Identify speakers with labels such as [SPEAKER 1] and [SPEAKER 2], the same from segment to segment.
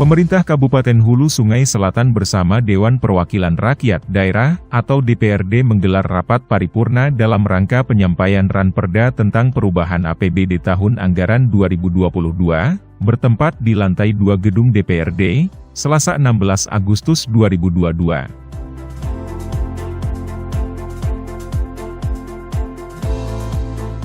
[SPEAKER 1] Pemerintah Kabupaten Hulu Sungai Selatan bersama Dewan Perwakilan Rakyat Daerah atau DPRD menggelar rapat paripurna dalam rangka penyampaian Ranperda tentang perubahan APBD tahun anggaran 2022, bertempat di lantai 2 gedung DPRD, Selasa 16 Agustus 2022.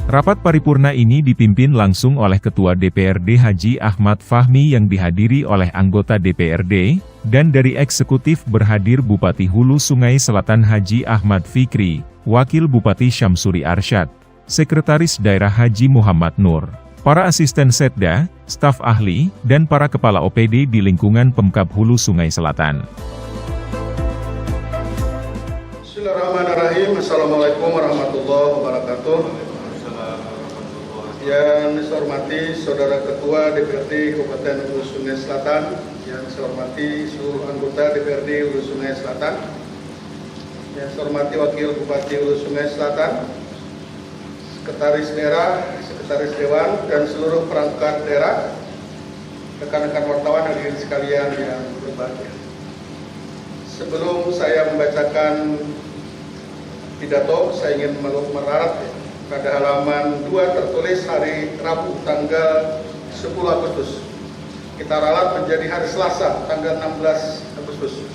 [SPEAKER 1] Rapat paripurna ini dipimpin langsung oleh Ketua DPRD Haji Ahmad Fahmi yang dihadiri oleh anggota DPRD, dan dari eksekutif berhadir Bupati Hulu Sungai Selatan Haji Ahmad Fikri, Wakil Bupati Syamsuri Arsyad, Sekretaris Daerah Haji Muhammad Nur, para asisten Setda, staf ahli, dan para kepala OPD di lingkungan Pemkab Hulu Sungai Selatan.
[SPEAKER 2] Bismillahirrahmanirrahim. Assalamualaikum warahmatullahi wabarakatuh. Yang saya hormati Saudara Ketua DPRD Kabupaten Hulu Sungai Selatan, yang saya hormati seluruh anggota DPRD Hulu Sungai Selatan, yang saya hormati Wakil Bupati Hulu Sungai Selatan, Sekretaris Daerah, Sekretaris Dewan, dan seluruh perangkat daerah, rekan-rekan wartawan hadirin sekalian yang berbahagia. Sebelum saya membacakan pidato, saya ingin meralat pada halaman 2 tertulis hari Rabu tanggal 10 Agustus. Kita ralat menjadi hari Selasa tanggal 16 Agustus.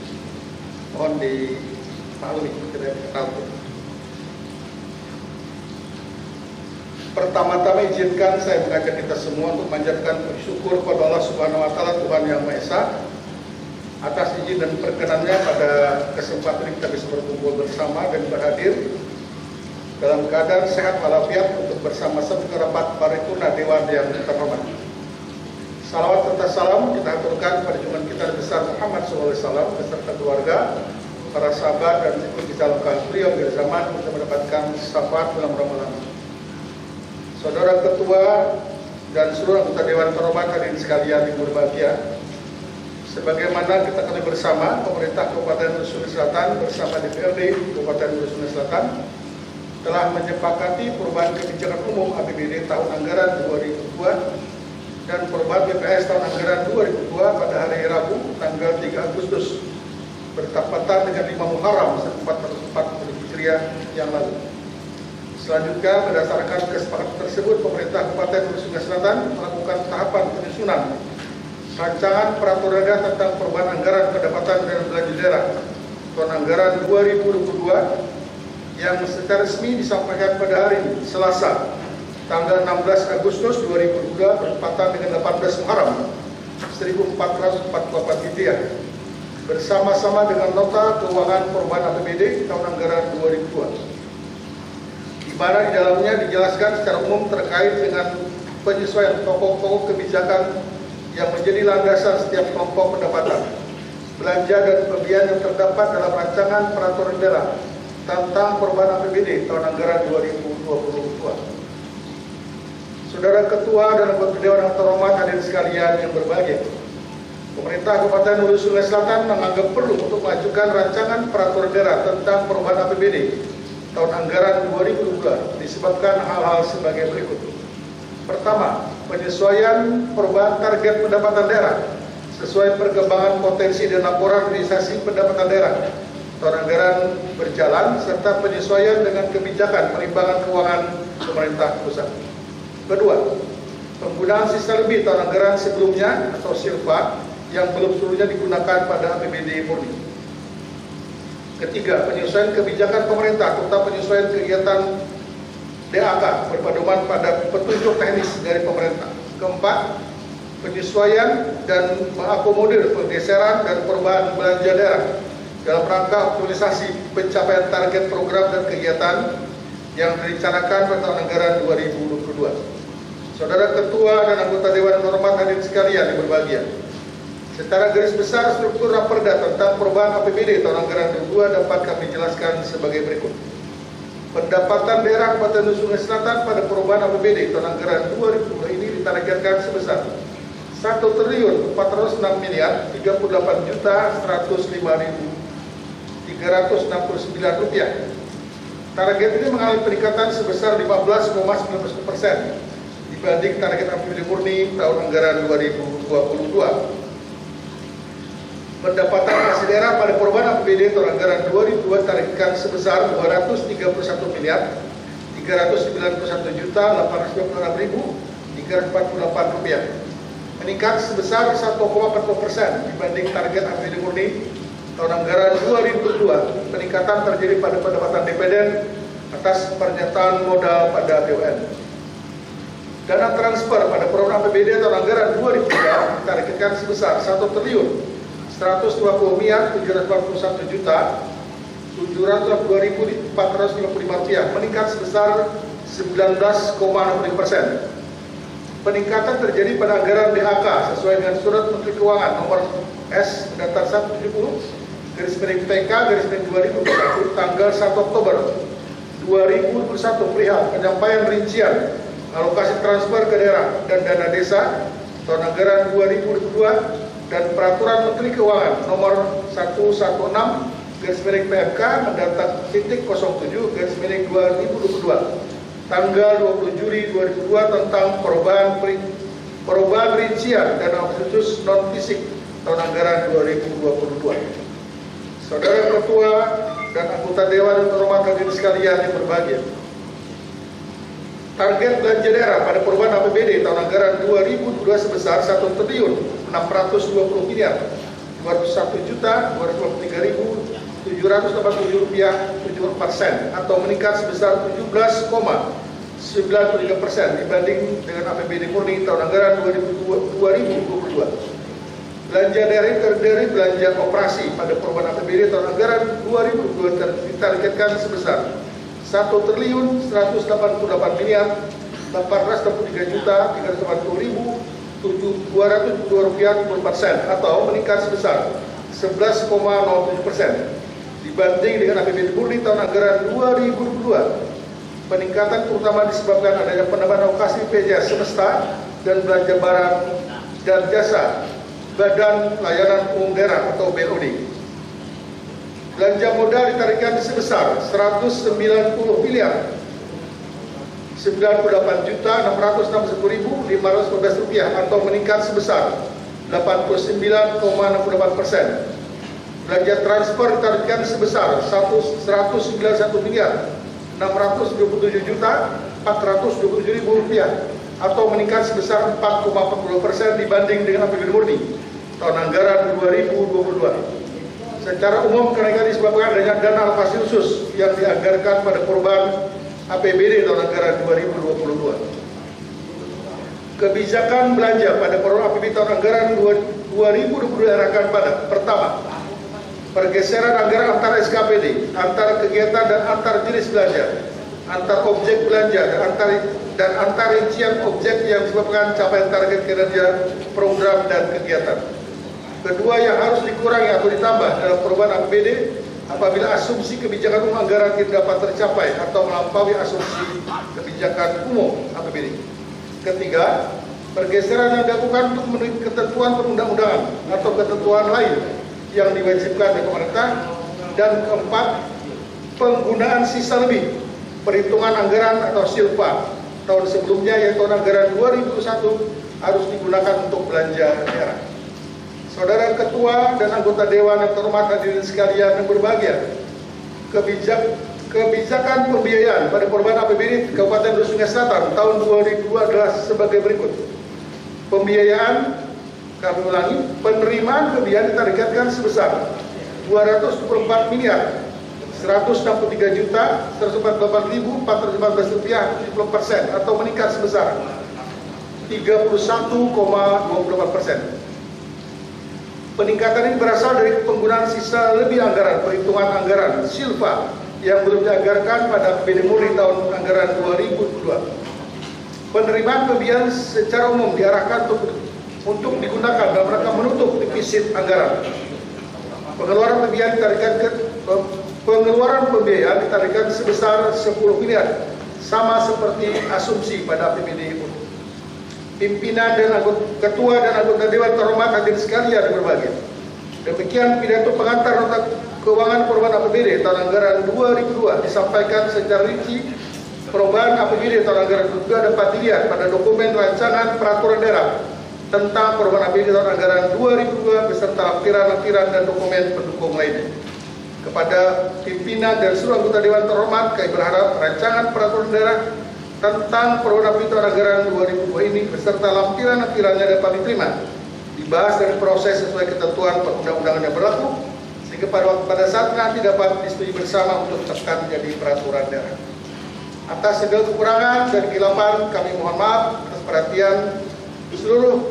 [SPEAKER 2] Mohon dimaklumi tidak tahu. Pertama-tama izinkan saya mengajak kita semua untuk memanjatkan syukur kepada Allah Subhanahu wa taala, Tuhan Yang Maha Esa, atas izin dan perkenannya pada kesempatan kita bisa berkumpul bersama dan berhadir dalam keadaan sehat walafiat untuk bersama-sama ke rapat paripurna Dewan yang terhormat. Salawat serta salam kita aturkan pada junjungan kita besar Muhammad SAW beserta keluarga, para sahabat dan ikut dicalonkan beliau di zaman untuk mendapatkan syafaat dalam Ramadan. Saudara Ketua dan seluruh anggota Dewan terhormat hadirin sekalian yang berbahagia, sebagaimana kita ketahui bersama, pemerintah Kabupaten Hulu Sungai Selatan bersama DPRD Kabupaten Hulu Sungai Selatan telah menyepakati perubahan kebijakan umum APBD tahun anggaran 2002 dan perubahan BPS tahun anggaran 2002 pada hari Rabu tanggal 3 Agustus bertepatan dengan 5 Muharram 1444 Hijriah yang lalu. Selanjutnya, berdasarkan kesepakatan tersebut, pemerintah Kabupaten Hulu Sungai Selatan melakukan tahapan penyusunan rancangan peraturan daerah tentang perubahan anggaran pendapatan dan belanja daerah tahun anggaran 2022 yang secara resmi disampaikan pada hari Selasa tanggal 16 Agustus 2022 bertepatan dengan 18 Muharram 1444 Hijriah bersama-sama dengan nota keuangan perubahan APBD tahun anggaran 2002, di mana di dalamnya dijelaskan secara umum terkait dengan penyesuaian pokok-pokok kebijakan yang menjadi landasan setiap kelompok pendapatan, belanja dan pembiayaan yang terdapat dalam rancangan peraturan daerah tentang perubahan APBD tahun anggaran 2022. Saudara Ketua dan anggota Dewan yang terhormat hadirin sekalian yang berbahagia, pemerintah Kabupaten Hulu Sungai Selatan menganggap perlu untuk mengajukan rancangan peraturan daerah tentang perubahan APBD tahun anggaran 2022 disebabkan hal-hal sebagai berikut. Pertama, penyesuaian perubahan target pendapatan daerah sesuai perkembangan potensi dan laporan realisasi pendapatan daerah tahun anggaran berjalan serta penyesuaian dengan kebijakan perimbangan keuangan pemerintah pusat. Kedua, penggunaan sisa lebih tahun anggaran sebelumnya atau silpa yang belum seluruhnya digunakan pada APBD murni. Ketiga, penyesuaian kebijakan pemerintah serta penyesuaian kegiatan DAK berpedoman pada petunjuk teknis dari pemerintah. Keempat, penyesuaian dan mengakomodir pergeseran dan perubahan belanja daerah dalam rangka optimalisasi pencapaian target program dan kegiatan yang direncanakan pada tahun anggaran 2022. Saudara Ketua dan anggota Dewan Terhormat hadirin sekalian yang berbahagia, secara garis besar struktur Ranperda tentang perubahan APBD tahun anggaran 2022 dapat kami jelaskan sebagai berikut. Pendapatan daerah Kabupaten Hulu Sungai Selatan pada perubahan APBD tahun anggaran 2022 ini ditargetkan sebesar 1.406.038.105.369 rupiah. Target ini mengalami peningkatan sebesar 15,19% dibanding target APBD murni tahun anggaran 2022. Pendapatan kas daerah pada perubahan APBD tahun anggaran 2002 tarikan sebesar 231 miliar 391 juta 826.348 rupiah, meningkat sebesar 1,40% dibanding target APBD murni tahun anggaran 2002. Peningkatan terjadi pada pendapatan dividen atas pernyataan modal pada BUMN. Dana transfer pada program APBD tahun anggaran 2003 ditargetkan sebesar 1 triliun 120 miliar 741 juta 782.455 rupiah, meningkat sebesar 19,65%. Peningkatan terjadi pada anggaran DHK sesuai dengan Surat Menteri Keuangan nomor S datar 170 PK/2021 tanggal 1 Oktober 2021 perihal penyampaian rincian alokasi transfer ke daerah dan dana desa tahun anggaran 2022 dan Peraturan Menteri Keuangan nomor 116/PMK-07/2022 tanggal 20 Juli 2002 tentang perubahan rincian dana khusus non fisik tahun anggaran 2022. Saudara Ketua dan anggota Dewan yang terhormat hadirin sekalian yang berbahagia. Target belanja daerah pada perubahan APBD tahun anggaran 2002 sebesar 1 triliun 620 miliar 201 juta 223.787 rupiah 74 sen atau meningkat sebesar 17,93% dibanding dengan APBD murni tahun anggaran 2022. Belanja daerah terdiri belanja operasi pada perubahan APBD tahun anggaran 2002 ditargetkan sebesar 1 triliun 188 miliar 863 juta 380.272 rupiah 24 sen atau meningkat sebesar 11,07% dibanding dengan APBD murni tahun anggaran 2002. Peningkatan terutama disebabkan adanya penambahan alokasi PJS semesta dan belanja barang dan jasa Badan Pelayanan Umum Daerah atau BOD. Belanja modal ditarikkan sebesar 190 miliar 98 juta 661.515 rupiah atau meningkat sebesar 89,68%. Belanja transfer ditarikkan sebesar 191 miliar 627 juta 427.000 rupiah atau meningkat sebesar 4,40% dibanding dengan APBD murni tahun anggaran 2022. Secara umum kenaikan disebabkan adanya dana alokasi khusus yang dianggarkan pada perubahan APBD tahun anggaran 2022. Kebijakan belanja pada program APBD tahun anggaran 2022 diarahkan pada: pertama, pergeseran anggaran antara SKPD, antar kegiatan dan antar jenis belanja, antar objek belanja dan antar rincian objek yang disebabkan capaian target kinerja program dan kegiatan. Kedua, yang harus dikurangi atau ditambah dalam perubahan APBD apabila asumsi kebijakan umum anggaran tidak dapat tercapai atau melampaui asumsi kebijakan umum APBD. Ketiga, pergeseran yang dilakukan untuk memenuhi ketentuan perundang-undangan atau ketentuan lain yang diwajibkan oleh pemerintah. Dan keempat, penggunaan sisa lebih perhitungan anggaran atau silpa tahun sebelumnya yaitu tahun anggaran 2001 harus digunakan untuk belanja daerah. Saudara Ketua dan anggota Dewan yang terhormat hadirin sekalian yang berbahagia, kebijakan pembiayaan pada perubahan APBD Kabupaten Hulu Sungai Selatan tahun 2002 adalah sebagai berikut. Pembiayaan, kami ulangi, penerimaan pembiayaan ditargetkan sebesar 224 miliar 163 juta 148.415 rupiah 70% atau meningkat sebesar 31,28%. Peningkatan ini berasal dari penggunaan sisa lebih anggaran perhitungan anggaran silpa yang belum dianggarkan pada APBD murni tahun anggaran 2002. Penerimaan pembiayaan secara umum diarahkan untuk digunakan dalam rangka menutup defisit anggaran. Pengeluaran pembiayaan ditargetkan sebesar 10 miliar, sama seperti asumsi pada APBD murni. Pimpinan dan ketua dan anggota Dewan terhormat hadirin sekalian berbahagia. Demikian pidato pengantar nota keuangan perubahan APBD tahun anggaran 2002 disampaikan secara rinci. Perubahan APBD tahun anggaran 2002 dapat dilihat pada dokumen rancangan peraturan daerah tentang perubahan apbn anggaran 2002 beserta lampiran-lampiran dan dokumen pendukung lainnya. Kepada pimpinan dan seluruh anggota Dewan terhormat, kami berharap rancangan peraturan daerah tentang perubahan apbn anggaran 2002 ini beserta lampiran-lampirannya dapat diterima, dibahas dan proses sesuai ketentuan perundang-undangan yang berlaku, sehingga pada saat nanti dapat disetujui bersama untuk tetapkan menjadi peraturan daerah. Atas segala kekurangan dan kesilapan, kami mohon maaf atas perhatian seluruh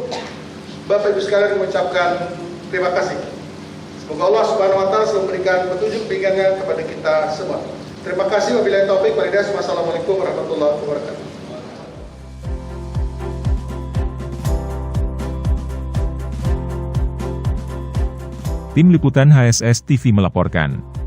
[SPEAKER 2] Bapak Ibu sekalian mengucapkan terima kasih. Semoga Allah Subhanahu wa taala selalu memberikan petunjuk bimbingannya kepada kita semua. Terima kasih. Wabillahi taufik wal hidayah. Wassalamualaikum warahmatullahi wabarakatuh.
[SPEAKER 1] Tim Liputan HSS TV melaporkan.